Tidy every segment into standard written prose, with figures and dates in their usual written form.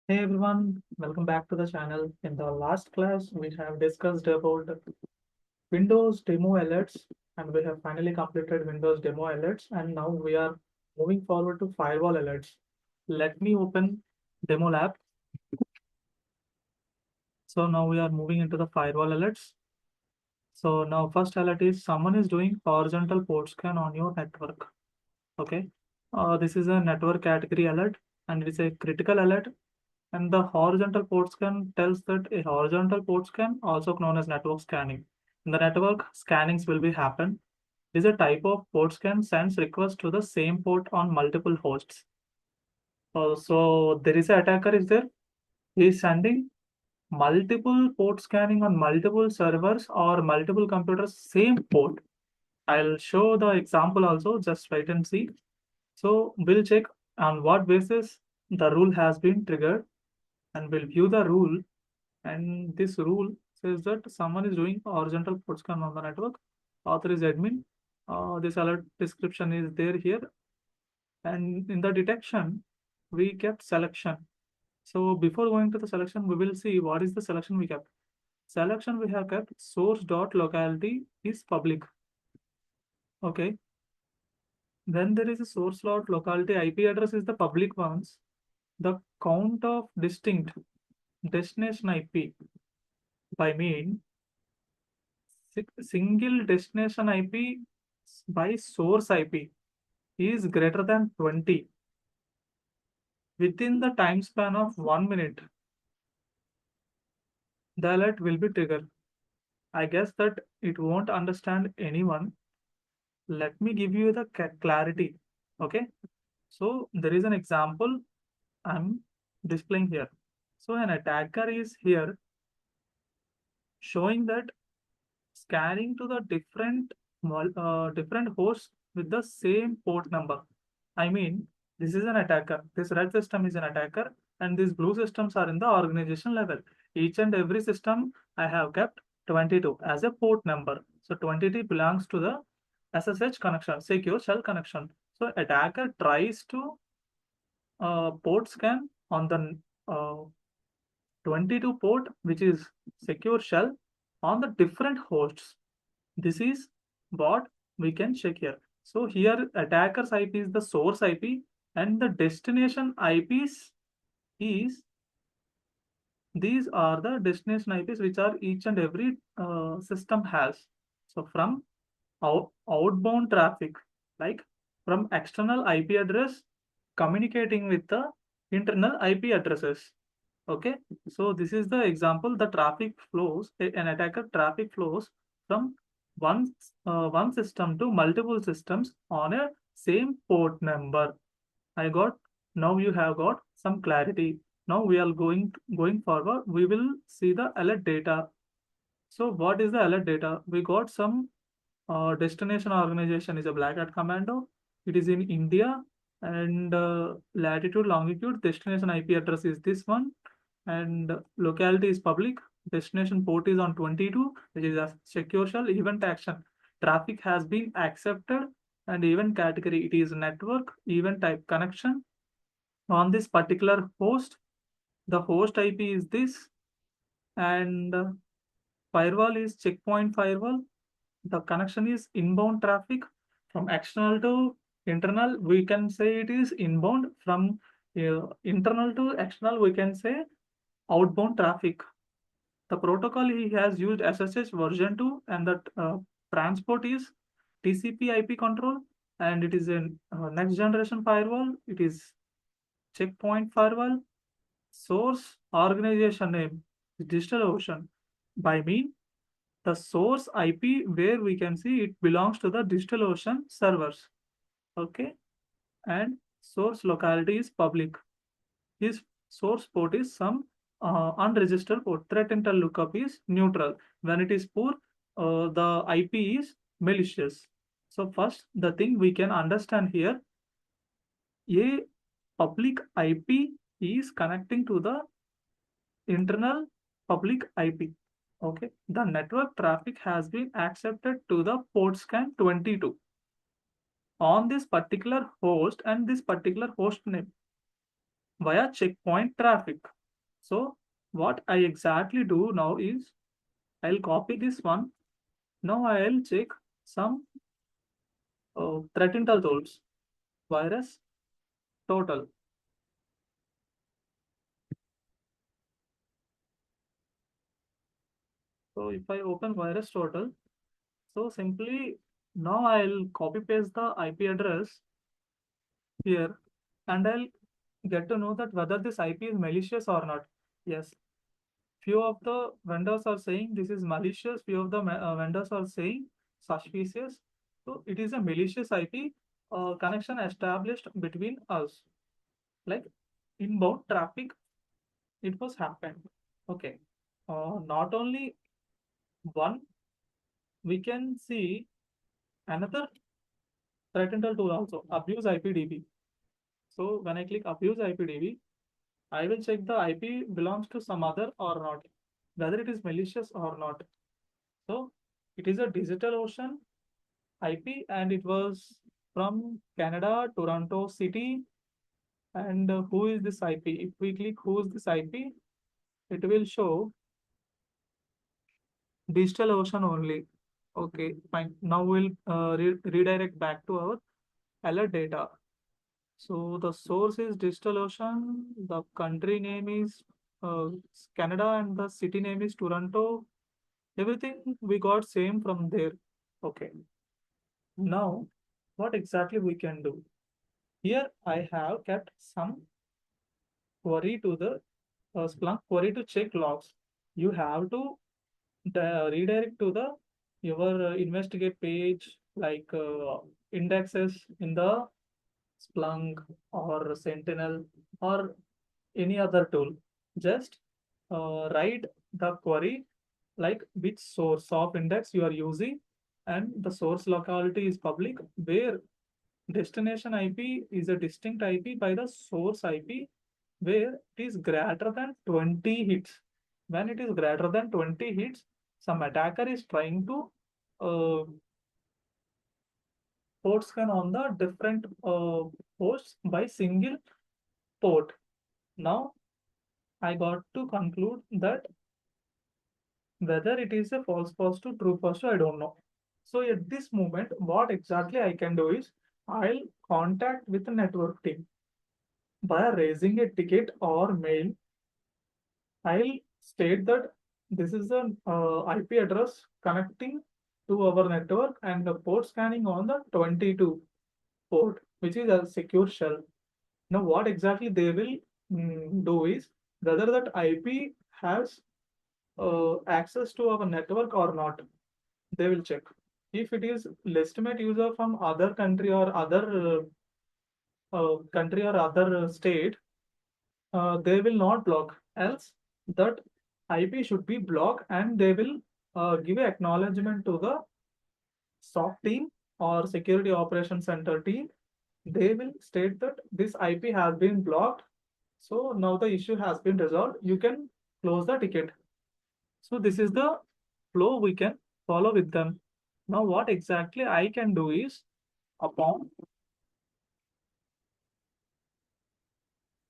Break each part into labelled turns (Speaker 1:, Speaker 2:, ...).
Speaker 1: Hey everyone, welcome back to the channel. In the last class, we have discussed about Windows demo alerts and we have finally completed Windows demo alerts and now we are moving forward to firewall alerts. Let me open demo lab. So now we are moving into the firewall alerts. So now first alert is someone is doing horizontal port scan on your network. Okay. This is a network category alert and it is a critical alert. And the horizontal port scan tells that a horizontal port scan, also known as network scanning. In the network, scannings will be happen. This is a type of port scan sends request to the same port on multiple hosts. So there is an attacker is there. He is sending multiple port scanning on multiple servers or multiple computers, same port. I'll show the example also, just wait and see. So we'll check on what basis the rule has been triggered and we'll view the rule. And this rule says that someone is doing horizontal port scan on the network. Author is admin. This alert description is there here. And in the detection, we kept selection. So before going to the selection, we will see what is the selection we kept. Selection we have kept source dot locality is public. Okay. When there is a source dot locality IP address is the public ones. The count of distinct destination IP by mean single destination IP by source IP is greater than 20 within the time span of 1 minute, the alert will be triggered. I guess that it won't understand anyone. Let me give you the clarity. Okay. So there is an example I'm displaying here. So an attacker is here showing that scanning to the different hosts with the same port number. I mean, this is an attacker. This red system is an attacker, and these blue systems are in the organization level. Each and every system I have kept 22 as a port number. So 22 belongs to the SSH connection, secure shell connection. So attacker tries to port scan on the 22 port, which is secure shell on the different hosts. This is what we can check here. So here attacker's IP is the source IP and the destination IPs is these are the destination IPs which are each and every system has. So from outbound traffic, like from external IP address communicating with the internal IP addresses. Okay, so this is the example. The traffic flows, an attacker traffic flows from one system to multiple systems on a same port number. I got now you have got some clarity. Now we are going forward. We will see the alert data. So what is the alert data? We got some destination organization is a Black Hat Commando. It is in India and latitude, longitude, destination IP address is this one and locality is public. Destination port is on 22, which is a secure shell event action. Traffic has been accepted and event category. It is network event type connection on this particular host. The host IP is this and firewall is checkpoint firewall. The connection is inbound traffic from external to internal. We can say it is inbound from internal to external. We can say outbound traffic. The protocol he has used SSH version 2 and the transport is TCP IP control and it is a next generation firewall. It is checkpoint firewall. Source organization name is DigitalOcean. By mean the source IP where we can see it belongs to the DigitalOcean servers. Okay. And source locality is public. His source port is some unregistered port. Threat intel lookup is neutral. When it is poor, the IP is malicious. So first, the thing we can understand here, a public IP is connecting to the internal public IP. Okay, the network traffic has been accepted to the port scan 22 on this particular host and this particular host name via checkpoint traffic. So what I exactly do now is I'll copy this one. Now I'll check some threat intel tools. Virus total. So if I open virus total, so simply now I'll copy paste the IP address here and I'll get to know that whether this IP is malicious or not. Yes, few of the vendors are saying this is malicious, few of the vendors are saying suspicious. So it is a malicious IP connection established between us. Like inbound traffic, it was happened. Okay. Not only one, we can see another threat intel tool also, abuse IPDB. So when I click abuse IPDB, I will check the IP belongs to some other or not, whether it is malicious or not. So it is a DigitalOcean IP and it was from Canada, Toronto City. And who is this IP? If we click who is this IP, it will show DigitalOcean only. Okay, fine. Now we'll redirect back to our alert data. So the source is DigitalOcean, the country name is uh, Canada, and the city name is Toronto. Everything we got same from there. Okay. Now, what exactly we can do? Here I have kept some query to the Splunk query to check logs. You have to redirect to the your investigate page like indexes in the Splunk or Sentinel or any other tool. Just write the query like which source of index you are using and the source locality is public where destination IP is a distinct IP by the source IP where it is greater than 20 hits. When it is greater than 20 hits, some attacker is trying to uh, port scan on the different hosts by single port. Now I got to conclude that whether it is a false positive, true positive, I don't know. So at this moment, what exactly I can do is I'll contact with the network team by raising a ticket or mail. I'll state that this is an IP address connecting to our network and the port scanning on the 22 port, which is a secure shell. Now, what exactly they will do is whether that IP has access to our network or not, they will check. If it is legitimate user from other country or other state, they will not block. Else, that IP should be blocked, and they will give acknowledgement to the SOC team or Security Operations Center team. They will state that this IP has been blocked. So now the issue has been resolved. You can close the ticket. So this is the flow we can follow with them. Now what exactly I can do is upon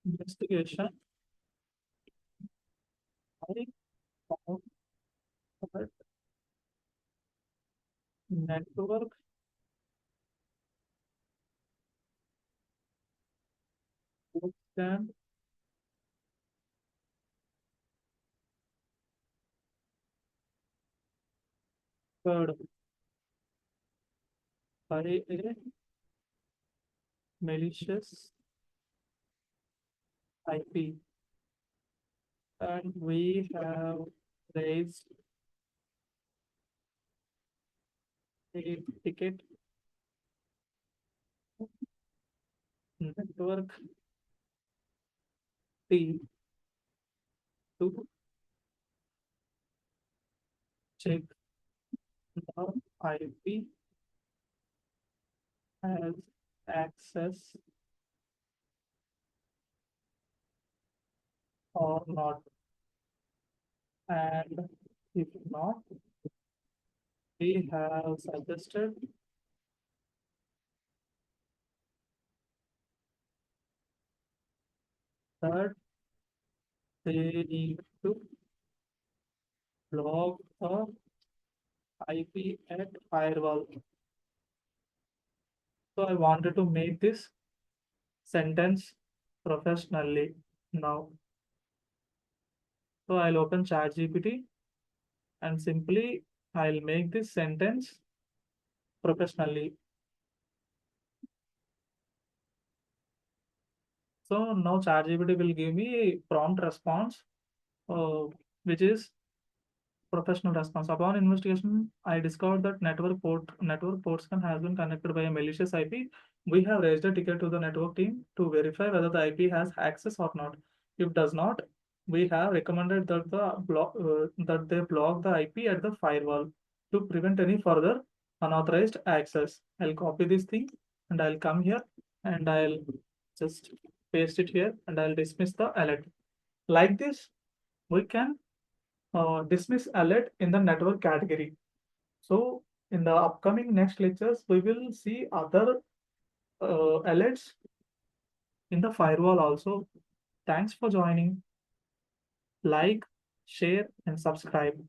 Speaker 1: investigation, I found that network can covered by a malicious IP, and we have raised a ticket network team to check the IP has access or not. And if not, we have suggested that they need to block the IP at firewall. So I wanted to make this sentence professionally now. So I'll open ChatGPT and simply I'll make this sentence professionally. So now ChatGPT will give me prompt response, uh, which is professional response. Upon investigation, I discovered that network port scan has been connected by a malicious IP. We have raised a ticket to the network team to verify whether the IP has access or not. If does not, we have recommended that that they block the IP at the firewall to prevent any further unauthorized access. I'll copy this thing and I'll come here and I'll just paste it here and I'll dismiss the alert. Like this, we can dismiss alert in the network category. So in the upcoming next lectures, we will see other alerts in the firewall also. Thanks for joining. Like, share, and subscribe.